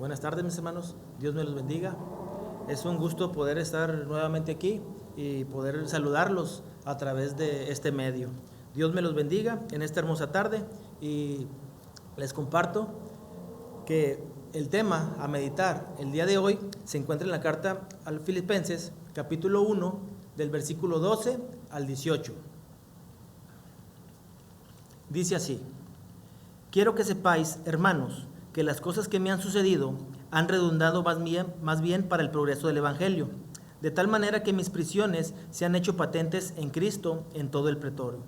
Buenas tardes, mis hermanos. Dios me los bendiga. Es un gusto poder estar nuevamente aquí y poder saludarlos a través de este medio. Dios me los bendiga en esta hermosa tarde y les comparto que el tema a meditar el día de hoy se encuentra en la carta a los Filipenses, capítulo 1, del versículo 12 al 18. Dice así: quiero que sepáis, hermanos, que las cosas que me han sucedido han redundado más bien para el progreso del Evangelio, de tal manera que mis prisiones se han hecho patentes en Cristo en todo el pretorio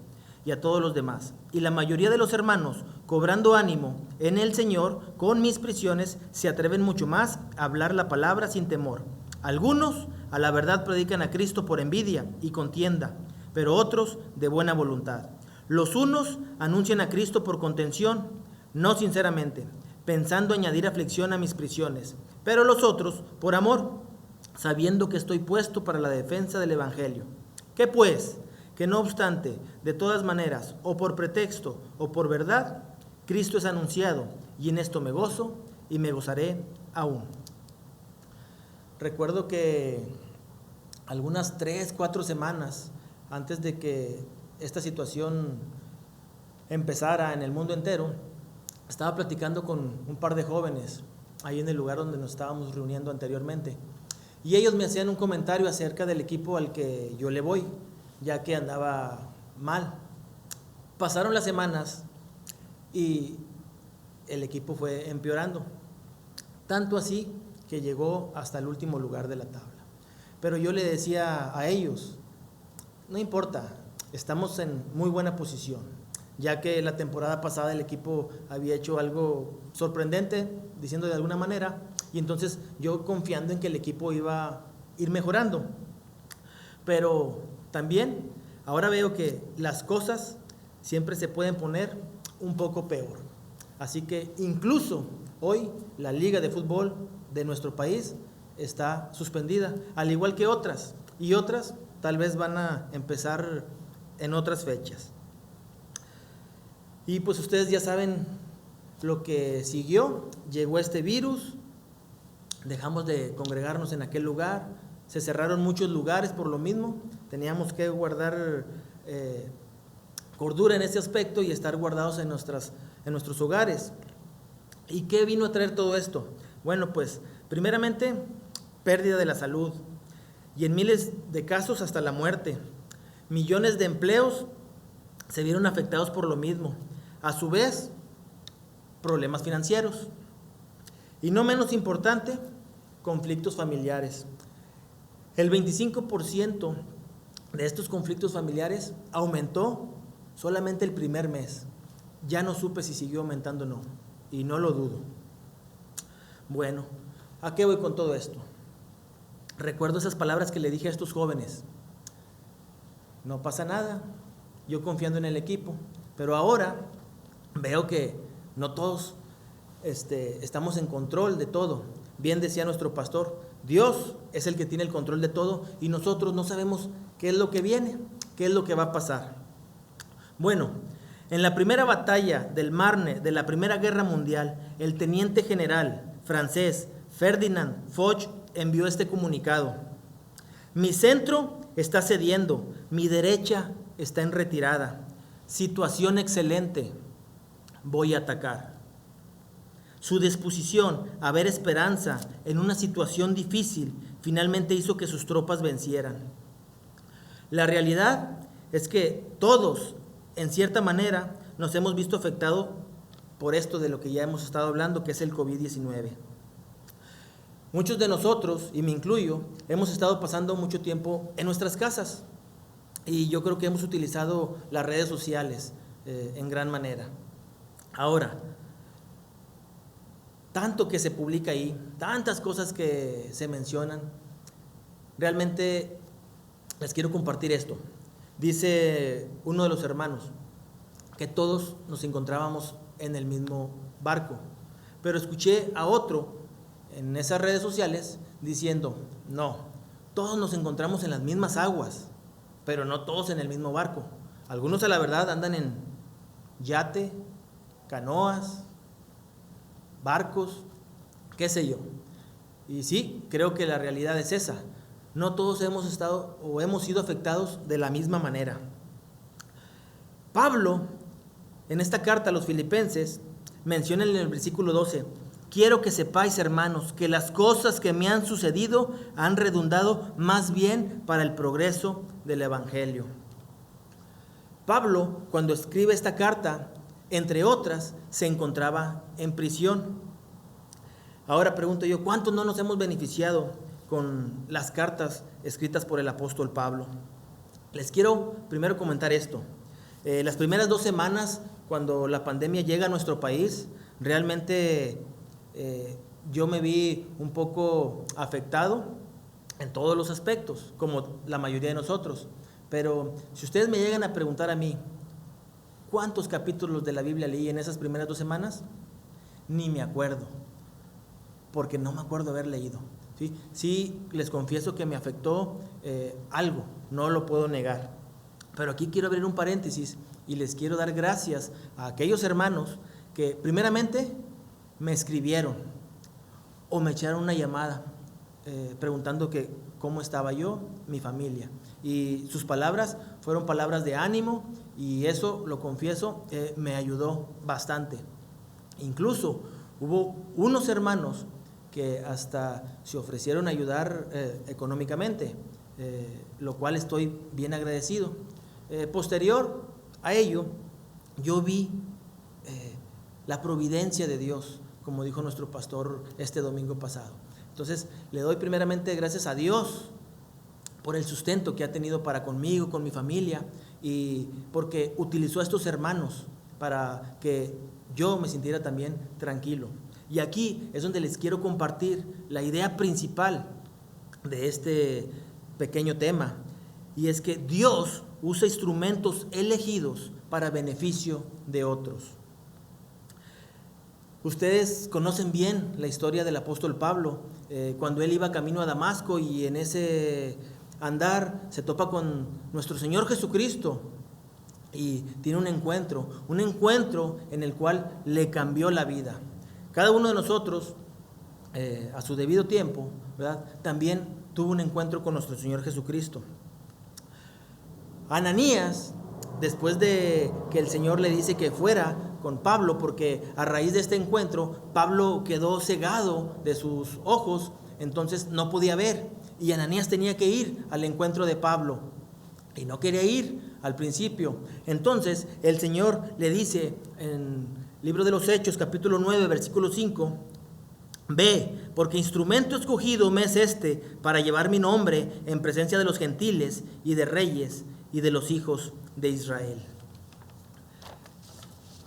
y a todos los demás. Y la mayoría de los hermanos, cobrando ánimo en el Señor, con mis prisiones, se atreven mucho más a hablar la palabra sin temor. Algunos a la verdad predican a Cristo por envidia y contienda, pero otros de buena voluntad. Los unos anuncian a Cristo por contención, no sinceramente, pensando añadir aflicción a mis prisiones, pero los otros por amor, sabiendo que estoy puesto para la defensa del Evangelio. ¿Qué pues? Que no obstante, de todas maneras, o por pretexto o por verdad, Cristo es anunciado, y en esto me gozo y me gozaré aún. Recuerdo que algunas 3-4 semanas antes de que esta situación empezara en el mundo entero, estaba platicando con un par de jóvenes ahí en el lugar donde nos estábamos reuniendo anteriormente, y ellos me hacían un comentario acerca del equipo al que yo le voy, ya que andaba mal. Pasaron las semanas y el equipo fue empeorando, tanto así que llegó hasta el último lugar de la tabla. Pero yo le decía a ellos: no importa, estamos en muy buena posición, ya que la temporada pasada el equipo había hecho algo sorprendente, diciendo de alguna manera, y entonces yo confiando en que el equipo iba a ir mejorando. Pero también ahora veo que las cosas siempre se pueden poner un poco peor. Así que incluso hoy la liga de fútbol de nuestro país está suspendida, al igual que otras, y otras tal vez van a empezar en otras fechas. Y pues ustedes ya saben lo que siguió. Llegó este virus, dejamos de congregarnos en aquel lugar, se cerraron muchos lugares por lo mismo, teníamos que guardar cordura en ese aspecto y estar guardados en nuestros hogares. ¿Y qué vino a traer todo esto? Bueno, pues primeramente pérdida de la salud, y en miles de casos hasta la muerte. Millones de empleos se vieron afectados por lo mismo. A su vez, problemas financieros. Y no menos importante, conflictos familiares. El 25% de estos conflictos familiares aumentó solamente el primer mes. Ya no supe si siguió aumentando o no, y no lo dudo. Bueno, ¿a qué voy con todo esto? Recuerdo esas palabras que le dije a estos jóvenes: no pasa nada, yo confiando en el equipo, pero ahora veo que no todos estamos en control de todo. Bien decía nuestro pastor, Dios es el que tiene el control de todo y nosotros no sabemos qué es lo que viene, qué es lo que va a pasar. Bueno, en la primera batalla del Marne de la Primera Guerra Mundial, el teniente general francés Ferdinand Foch envió este comunicado: mi centro está cediendo, mi derecha está en retirada, situación excelente, voy a atacar. Su disposición a ver esperanza en una situación difícil finalmente hizo que sus tropas vencieran. La realidad es que todos, en cierta manera, nos hemos visto afectados por esto de lo que ya hemos estado hablando, que es el COVID-19. Muchos de nosotros, y me incluyo, hemos estado pasando mucho tiempo en nuestras casas, y yo creo que hemos utilizado las redes sociales en gran manera. Ahora, tanto que se publica ahí, tantas cosas que se mencionan, realmente les quiero compartir esto. Dice uno de los hermanos que todos nos encontrábamos en el mismo barco, pero escuché a otro en esas redes sociales diciendo: no, todos nos encontramos en las mismas aguas, pero no todos en el mismo barco. Algunos a la verdad andan en yate, canoas, barcos, qué sé yo. Y sí, creo que la realidad es esa. No todos hemos estado o hemos sido afectados de la misma manera. Pablo, en esta carta a los filipenses, menciona en el versículo 12: quiero que sepáis, hermanos, que las cosas que me han sucedido han redundado más bien para el progreso del evangelio. Pablo, cuando escribe esta carta, entre otras, se encontraba en prisión. Ahora pregunto yo, ¿cuántos no nos hemos beneficiado con las cartas escritas por el apóstol Pablo? Les quiero primero comentar esto. Las primeras 2 semanas, cuando la pandemia llega a nuestro país, realmente yo me vi un poco afectado en todos los aspectos, como la mayoría de nosotros. Pero si ustedes me llegan a preguntar a mí, ¿cuántos capítulos de la Biblia leí en esas primeras 2 semanas? Ni me acuerdo, porque no me acuerdo haber leído. Sí, les confieso que me afectó algo, no lo puedo negar. Pero aquí quiero abrir un paréntesis y les quiero dar gracias a aquellos hermanos que primeramente me escribieron o me echaron una llamada preguntando que cómo estaba yo, mi familia. Y sus palabras fueron palabras de ánimo y eso, lo confieso, me ayudó bastante. Incluso hubo unos hermanos que hasta se ofrecieron a ayudar económicamente, lo cual estoy bien agradecido. Posterior a ello, yo vi la providencia de Dios, como dijo nuestro pastor este domingo pasado. Entonces, le doy primeramente gracias a Dios por el sustento que ha tenido para conmigo, con mi familia, y porque utilizó a estos hermanos para que yo me sintiera también tranquilo. Y aquí es donde les quiero compartir la idea principal de este pequeño tema, y es que Dios usa instrumentos elegidos para beneficio de otros. Ustedes conocen bien la historia del apóstol Pablo, cuando él iba camino a Damasco y en ese andar se topa con nuestro Señor Jesucristo y tiene un encuentro en el cual le cambió la vida. Cada uno de nosotros, a su debido tiempo, ¿verdad?, también tuvo un encuentro con nuestro Señor Jesucristo. Ananías, después de que el Señor le dice que fuera con Pablo, porque a raíz de este encuentro Pablo quedó cegado de sus ojos, entonces no podía ver, y Ananías tenía que ir al encuentro de Pablo y no quería ir al principio. Entonces el Señor le dice en el libro de los Hechos, capítulo 9, versículo 5: ve, porque instrumento escogido me es este para llevar mi nombre en presencia de los gentiles y de reyes y de los hijos de Israel.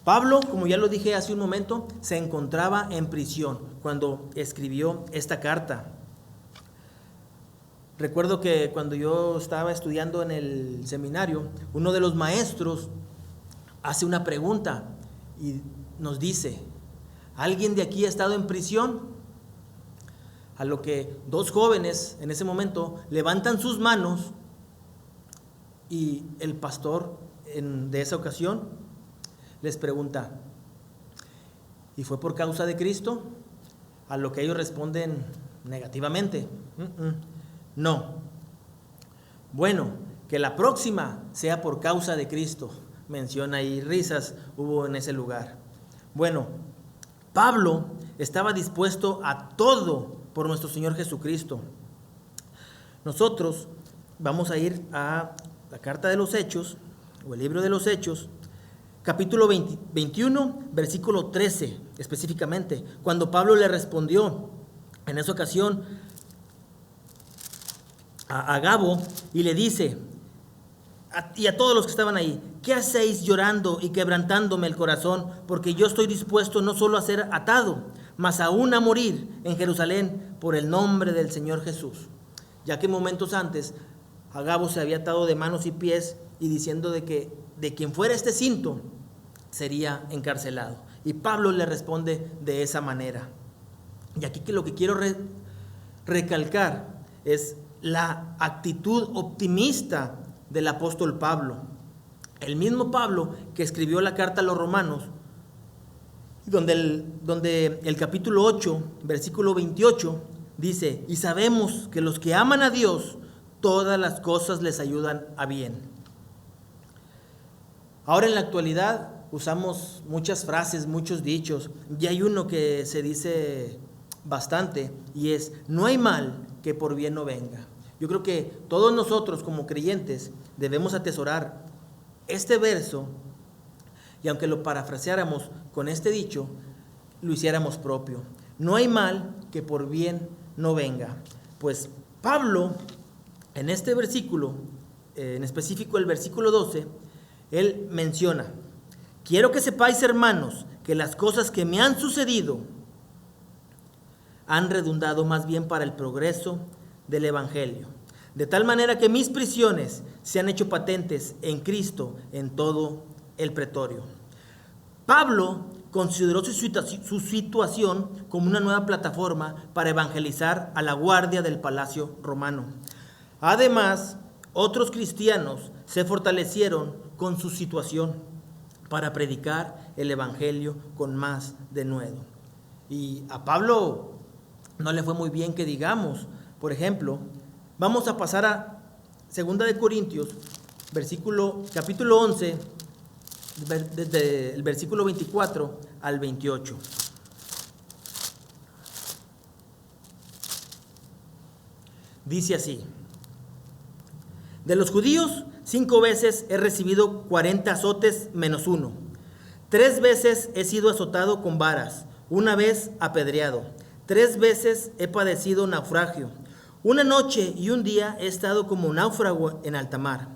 Pablo, como ya lo dije hace un momento, se encontraba en prisión cuando escribió esta carta. Recuerdo que cuando yo estaba estudiando en el seminario, uno de los maestros hace una pregunta y nos dice: ¿alguien de aquí ha estado en prisión? A lo que 2 jóvenes en ese momento levantan sus manos y el pastor de esa ocasión les pregunta: ¿y fue por causa de Cristo? A lo que ellos responden negativamente: no. Bueno, que la próxima sea por causa de Cristo. Menciona, y risas hubo en ese lugar. Bueno, Pablo estaba dispuesto a todo por nuestro Señor Jesucristo. Nosotros vamos a ir a la carta de los Hechos, o el libro de los Hechos, capítulo 21, versículo 13, específicamente, cuando Pablo le respondió en esa ocasión a Agabo y le dice, y a todos los que estaban ahí: ¿qué hacéis llorando y quebrantándome el corazón? Porque yo estoy dispuesto no solo a ser atado, mas aún a morir en Jerusalén por el nombre del Señor Jesús. Ya que momentos antes Agabo se había atado de manos y pies y diciendo de que de quien fuera este cinto sería encarcelado. Y Pablo le responde de esa manera. Y aquí que lo que quiero recalcar es la actitud optimista del apóstol Pablo. El mismo Pablo que escribió la carta a los romanos donde el capítulo 8, versículo 28, dice: y sabemos que los que aman a Dios, todas las cosas les ayudan a bien. Ahora en la actualidad usamos muchas frases, muchos dichos, y hay uno que se dice bastante, y es: no hay mal que por bien no venga. Yo creo que todos nosotros como creyentes debemos atesorar este verso, y aunque lo parafraseáramos con este dicho, lo hiciéramos propio. No hay mal que por bien no venga. Pues Pablo, en este versículo, en específico el versículo 12, él menciona: quiero que sepáis, hermanos, que las cosas que me han sucedido han redundado más bien para el progreso del Evangelio, de tal manera que mis prisiones se han hecho patentes en Cristo en todo el pretorio. Pablo consideró su situación como una nueva plataforma para evangelizar a la guardia del palacio romano. Además, otros cristianos se fortalecieron con su situación para predicar el evangelio con más denuedo. Y a Pablo no le fue muy bien, que digamos. Por ejemplo, vamos a pasar a 2 de Corintios, capítulo 11, desde el versículo 24 al 28. Dice así: de los judíos 5 veces he recibido 40 azotes menos 1. 3 veces he sido azotado con varas, 1 vez apedreado. 3 veces he padecido naufragio. 1 noche y 1 día he estado como náufrago en alta mar.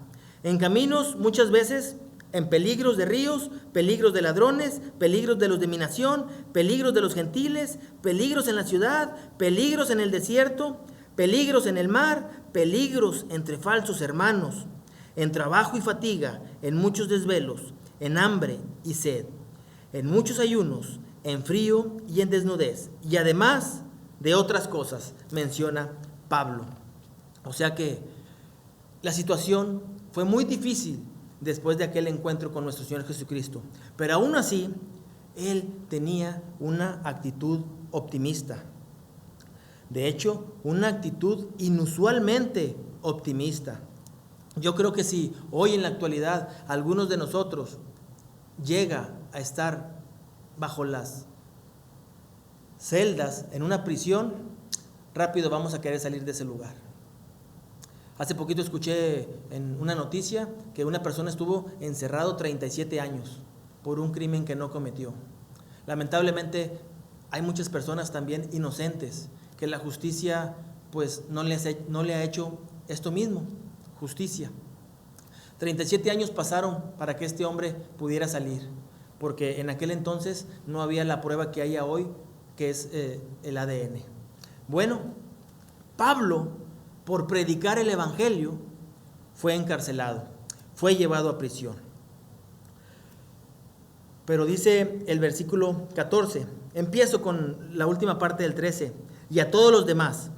En caminos muchas veces, en peligros de ríos, peligros de ladrones, peligros de los de mi nación, peligros de los gentiles, peligros en la ciudad, peligros en el desierto, peligros en el mar, peligros entre falsos hermanos, en trabajo y fatiga, en muchos desvelos, en hambre y sed, en muchos ayunos, en frío y en desnudez, y además de otras cosas, menciona Pablo. O sea que la situación fue muy difícil después de aquel encuentro con nuestro Señor Jesucristo, pero aún así, él tenía una actitud optimista. De hecho, una actitud inusualmente optimista. Yo creo que si hoy en la actualidad algunos de nosotros llega a estar bajo las celdas en una prisión, rápido vamos a querer salir de ese lugar. Hace poquito escuché en una noticia que una persona estuvo encerrado 37 años por un crimen que no cometió. Lamentablemente hay muchas personas también inocentes que la justicia pues no le ha hecho esto mismo, justicia. 37 años pasaron para que este hombre pudiera salir, porque en aquel entonces no había la prueba que hay hoy, que es el ADN. Bueno, Pablo, por predicar el evangelio, fue encarcelado, fue llevado a prisión. Pero dice el versículo 14, empiezo con la última parte del 13, y a todos los demás,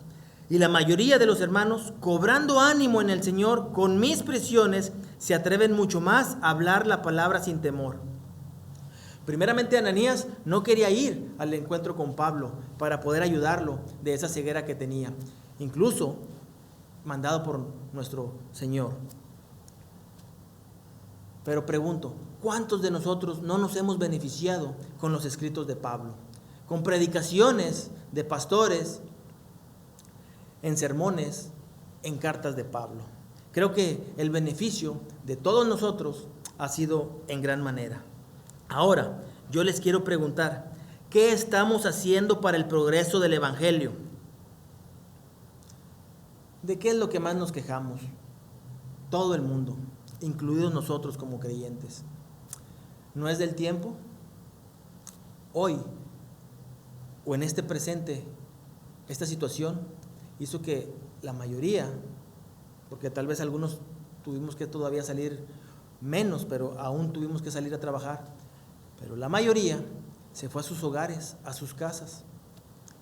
y la mayoría de los hermanos, cobrando ánimo en el Señor con mis prisiones, se atreven mucho más a hablar la palabra sin temor. Primeramente, Ananías no quería ir al encuentro con Pablo para poder ayudarlo de esa ceguera que tenía, incluso mandado por nuestro Señor. Pero pregunto, ¿cuántos de nosotros no nos hemos beneficiado con los escritos de Pablo? Con predicaciones de pastores, en sermones, en cartas de Pablo. Creo que el beneficio de todos nosotros ha sido en gran manera. Ahora, yo les quiero preguntar, ¿qué estamos haciendo para el progreso del evangelio? ¿De qué es lo que más nos quejamos? Todo el mundo, incluidos nosotros como creyentes. ¿No es del tiempo? Hoy, o en este presente, esta situación hizo que la mayoría, porque tal vez algunos tuvimos que todavía salir menos, pero aún tuvimos que salir a trabajar, pero la mayoría se fue a sus hogares, a sus casas,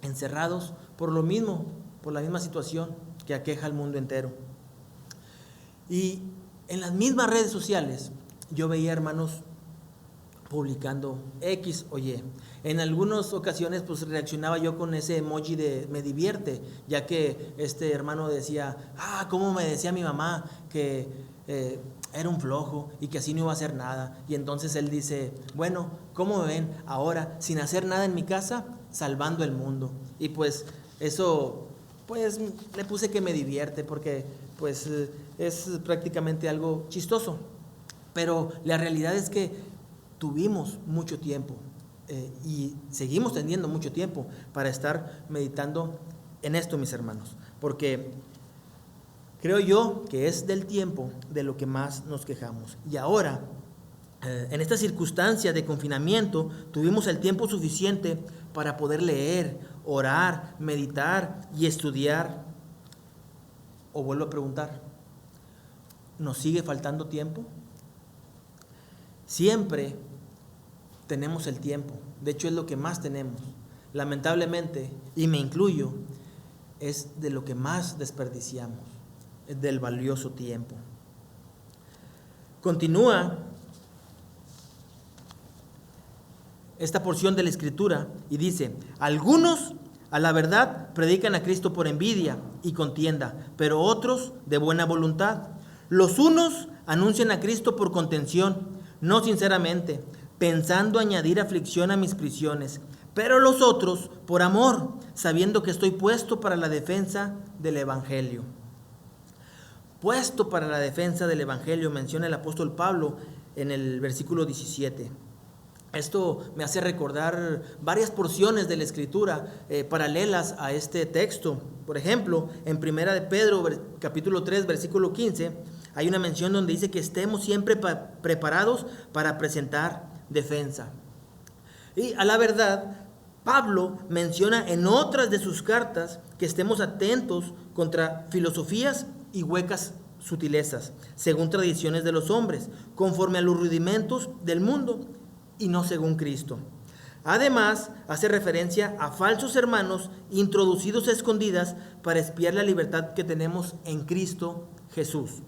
encerrados por lo mismo, por la misma situación que aqueja al mundo entero. Y en las mismas redes sociales yo veía hermanos publicando X o Y. En algunas ocasiones pues reaccionaba yo con ese emoji de me divierte, ya que este hermano decía, cómo me decía mi mamá que era un flojo y que así no iba a hacer nada. Y entonces él dice, bueno, ¿cómo me ven ahora sin hacer nada en mi casa, salvando el mundo? Y pues eso, pues le puse que me divierte porque pues es prácticamente algo chistoso. Pero la realidad es que tuvimos mucho tiempo y seguimos teniendo mucho tiempo para estar meditando en esto, mis hermanos, porque creo yo que es del tiempo de lo que más nos quejamos. Y ahora, en esta circunstancia de confinamiento, tuvimos el tiempo suficiente para poder leer, orar, meditar y estudiar. O vuelvo a preguntar, ¿nos sigue faltando tiempo? Siempre tenemos el tiempo, de hecho es lo que más tenemos. Lamentablemente, y me incluyo, es de lo que más desperdiciamos, es del valioso tiempo. Continúa esta porción de la Escritura y dice, algunos a la verdad predican a Cristo por envidia y contienda, pero otros de buena voluntad. Los unos anuncian a Cristo por contención, no sinceramente, pensando añadir aflicción a mis prisiones, pero los otros por amor, sabiendo que estoy puesto para la defensa del Evangelio. Puesto para la defensa del Evangelio, menciona el apóstol Pablo en el versículo 17. Esto me hace recordar varias porciones de la Escritura paralelas a este texto. Por ejemplo, en 1 de Pedro, capítulo 3, versículo 15, hay una mención donde dice que estemos siempre preparados para presentar defensa. Y a la verdad, Pablo menciona en otras de sus cartas que estemos atentos contra filosofías y huecas sutilezas, según tradiciones de los hombres, conforme a los rudimentos del mundo y no según Cristo. Además, hace referencia a falsos hermanos introducidos a escondidas para espiar la libertad que tenemos en Cristo Jesús.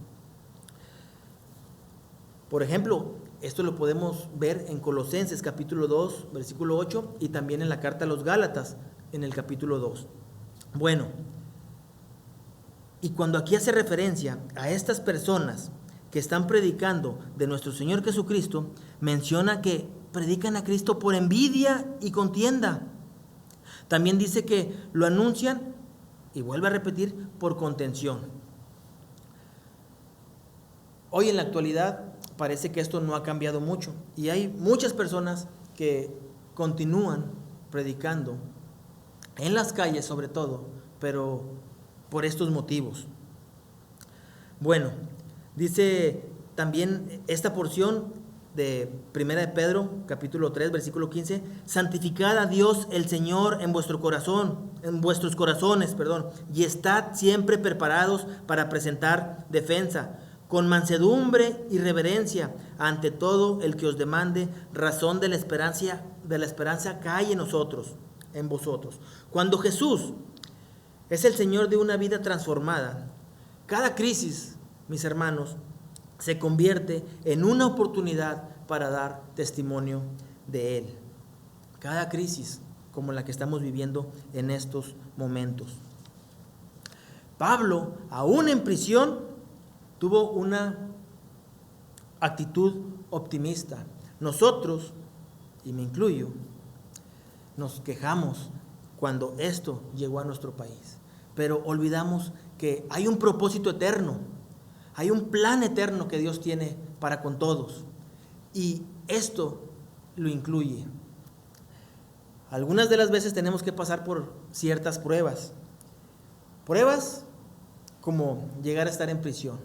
Por ejemplo, esto lo podemos ver en Colosenses capítulo 2, versículo 8 y también en la carta a los Gálatas en el capítulo 2. Bueno, y cuando aquí hace referencia a estas personas que están predicando de nuestro Señor Jesucristo, menciona que predican a Cristo por envidia y contienda. También dice que lo anuncian, y vuelve a repetir, por contención. Hoy en la actualidad parece que esto no ha cambiado mucho y hay muchas personas que continúan predicando en las calles sobre todo, pero por estos motivos. Bueno, dice también esta porción de 1 de Pedro, capítulo 3, versículo 15, santificad a Dios el Señor en vuestros corazones, y estad siempre preparados para presentar defensa, con mansedumbre y reverencia, ante todo el que os demande razón de la esperanza que hay en vosotros. Cuando Jesús es el Señor de una vida transformada, cada crisis, mis hermanos, se convierte en una oportunidad para dar testimonio de Él. Cada crisis como la que estamos viviendo en estos momentos. Pablo, aún en prisión, tuvo una actitud optimista. Nosotros, y me incluyo, nos quejamos cuando esto llegó a nuestro país, pero olvidamos que hay un propósito eterno, hay un plan eterno que Dios tiene para con todos, y esto lo incluye. Algunas de las veces tenemos que pasar por ciertas pruebas como llegar a estar en prisión,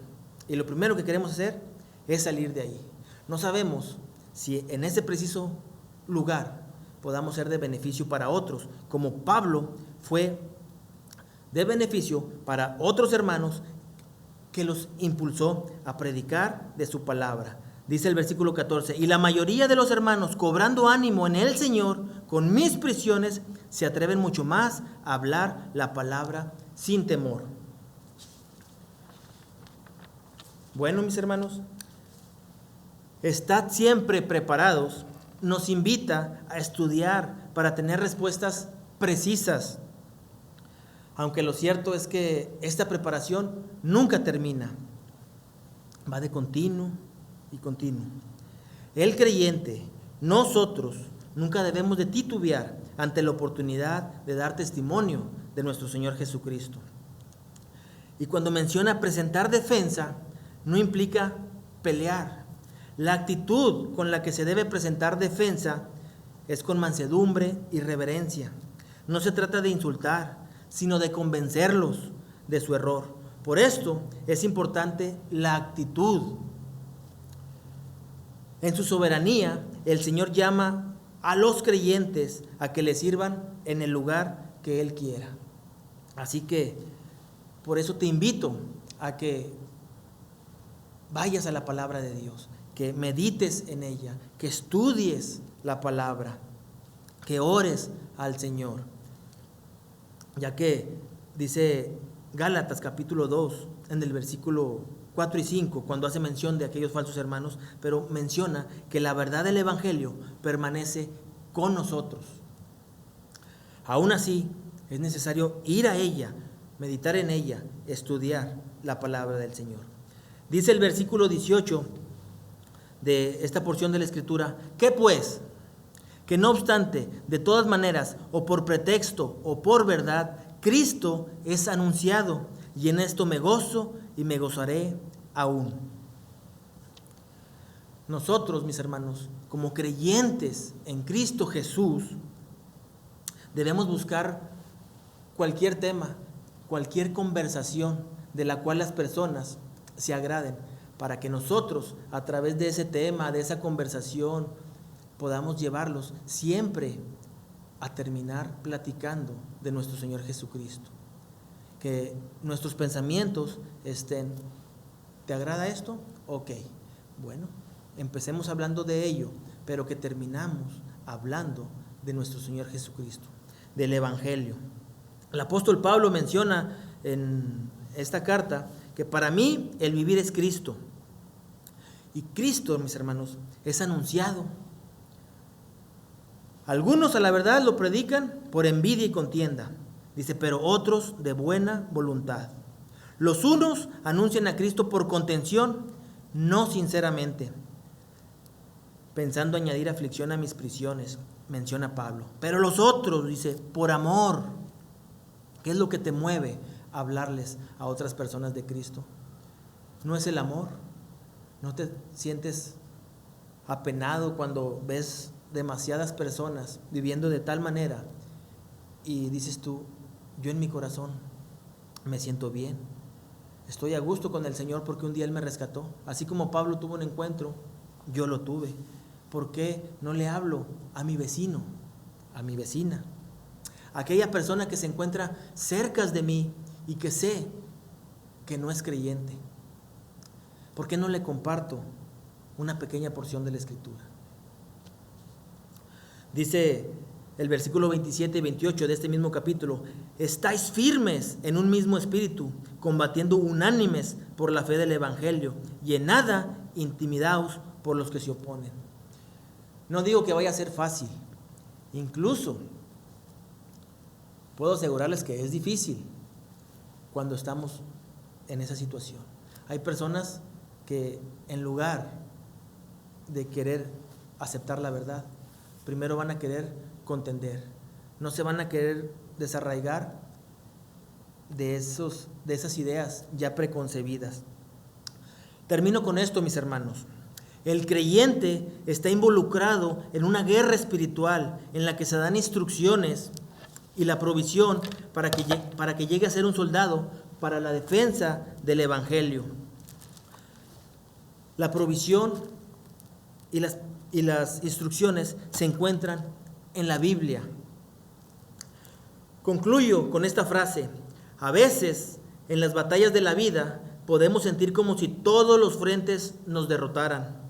y lo primero que queremos hacer es salir de ahí. No sabemos si en ese preciso lugar podamos ser de beneficio para otros, como Pablo fue de beneficio para otros hermanos que los impulsó a predicar de su palabra. Dice el versículo 14, y la mayoría de los hermanos, cobrando ánimo en el Señor, con mis prisiones, se atreven mucho más a hablar la palabra sin temor. Bueno, mis hermanos, estad siempre preparados nos invita a estudiar para tener respuestas precisas. Aunque lo cierto es que esta preparación nunca termina. Va de continuo y continuo. El creyente, nosotros, nunca debemos de titubear ante la oportunidad de dar testimonio de nuestro Señor Jesucristo. Y cuando menciona presentar defensa, no implica pelear. La actitud con la que se debe presentar defensa es con mansedumbre y reverencia. No se trata de insultar, sino de convencerlos de su error. Por esto es importante la actitud. En su soberanía, el Señor llama a los creyentes a que le sirvan en el lugar que Él quiera. Así que, por eso te invito a que vayas a la palabra de Dios, que medites en ella, que estudies la palabra, que ores al Señor. Ya que dice Gálatas capítulo 2, en el versículo 4 y 5, cuando hace mención de aquellos falsos hermanos, pero menciona que la verdad del Evangelio permanece con nosotros. Aún así, es necesario ir a ella, meditar en ella, estudiar la palabra del Señor. Dice el versículo 18 de esta porción de la Escritura: ¿qué pues? Que no obstante, de todas maneras, o por pretexto o por verdad, Cristo es anunciado, y en esto me gozo y me gozaré aún. Nosotros, mis hermanos, como creyentes en Cristo Jesús, debemos buscar cualquier tema, cualquier conversación de la cual las personas se agraden, para que nosotros, a través de ese tema, de esa conversación, podamos llevarlos siempre a terminar platicando de nuestro Señor Jesucristo. Que nuestros pensamientos estén: ¿te agrada esto? Ok, bueno, empecemos hablando de ello, pero que terminamos hablando de nuestro Señor Jesucristo, del Evangelio. El apóstol Pablo menciona en esta carta que para mí el vivir es Cristo. Y Cristo, mis hermanos, es anunciado. Algunos a la verdad lo predican por envidia y contienda, dice, pero otros de buena voluntad. Los unos anuncian a Cristo por contención, no sinceramente, pensando añadir aflicción a mis prisiones, menciona Pablo. Pero los otros, dice, por amor. ¿Qué es lo que te mueve a hablarles a otras personas de Cristo? ¿No es el amor? ¿No te sientes apenado cuando ves demasiadas personas viviendo de tal manera y dices tú: yo en mi corazón me siento bien, estoy a gusto con el Señor porque un día Él me rescató? Así como Pablo tuvo un encuentro, yo lo tuve. ¿Por qué no le hablo a mi vecino, a mi vecina, a aquella persona que se encuentra cerca de mí y que sé que no es creyente? ¿Por qué no le comparto una pequeña porción de la Escritura? Dice el versículo 27 y 28 de este mismo capítulo: estáis firmes en un mismo espíritu, combatiendo unánimes por la fe del Evangelio, y en nada intimidaos por los que se oponen. No digo que vaya a ser fácil, incluso puedo asegurarles que es difícil cuando estamos en esa situación. Hay personas que en lugar de querer aceptar la verdad, primero van a querer contender, no se van a querer desarraigar de esas ideas ya preconcebidas. Termino con esto, mis hermanos. El creyente está involucrado en una guerra espiritual en la que se dan instrucciones y la provisión para que llegue a ser un soldado para la defensa del Evangelio. La provisión y las instrucciones se encuentran en la Biblia. Concluyo con esta frase: a veces en las batallas de la vida podemos sentir como si todos los frentes nos derrotaran.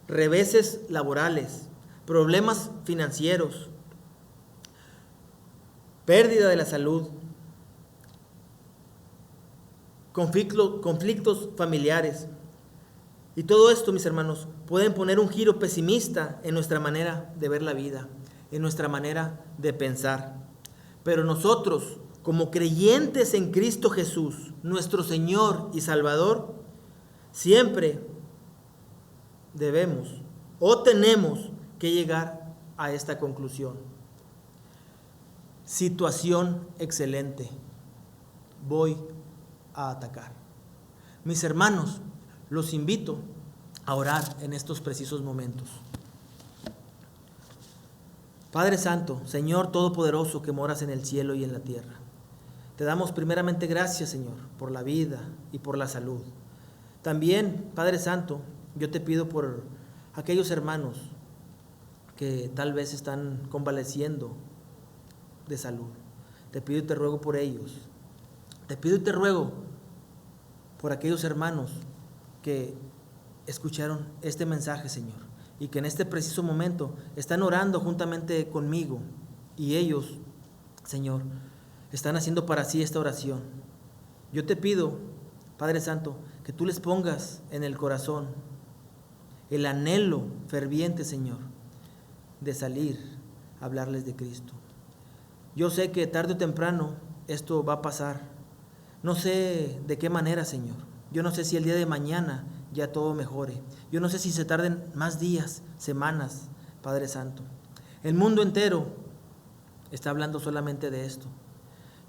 Reveses laborales, problemas financieros, pérdida de la salud, conflictos familiares. Y todo esto, mis hermanos, pueden poner un giro pesimista en nuestra manera de ver la vida, en nuestra manera de pensar. Pero nosotros, como creyentes en Cristo Jesús, nuestro Señor y Salvador, siempre debemos o tenemos que llegar a esta conclusión. Situación excelente. Voy a atacar. Mis hermanos, los invito a orar en estos precisos momentos. Padre Santo, Señor Todopoderoso que moras en el cielo y en la tierra, te damos primeramente gracias, Señor, por la vida y por la salud. También, Padre Santo, yo te pido por aquellos hermanos que tal vez están convaleciendo de salud. Te pido y te ruego por ellos. Te pido y te ruego por aquellos hermanos que escucharon este mensaje, Señor, y que en este preciso momento están orando juntamente conmigo, y ellos, Señor, están haciendo para sí esta oración. Yo te pido, Padre Santo, que tú les pongas en el corazón el anhelo ferviente, Señor, de salir a hablarles de Cristo. Yo sé que tarde o temprano esto va a pasar. No sé de qué manera, Señor. Yo no sé si el día de mañana ya todo mejore. Yo no sé si se tarden más días, semanas, Padre Santo. El mundo entero está hablando solamente de esto.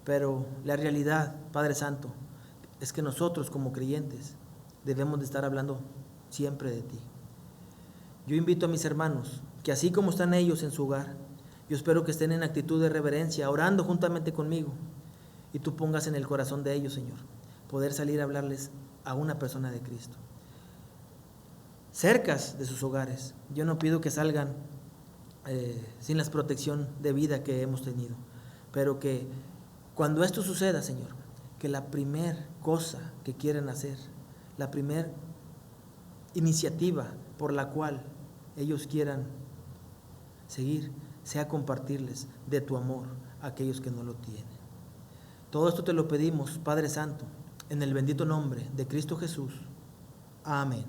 Pero la realidad, Padre Santo, es que nosotros como creyentes debemos de estar hablando siempre de ti. Yo invito a mis hermanos que así como están ellos en su hogar, yo espero que estén en actitud de reverencia, orando juntamente conmigo, y tú pongas en el corazón de ellos, Señor, poder salir a hablarles a una persona de Cristo. Cercas de sus hogares, yo no pido que salgan sin la protección de vida que hemos tenido, pero que cuando esto suceda, Señor, que la primer cosa que quieren hacer, la primer iniciativa por la cual ellos quieran seguir, sea compartirles de tu amor a aquellos que no lo tienen. Todo esto te lo pedimos, Padre Santo, en el bendito nombre de Cristo Jesús. Amén.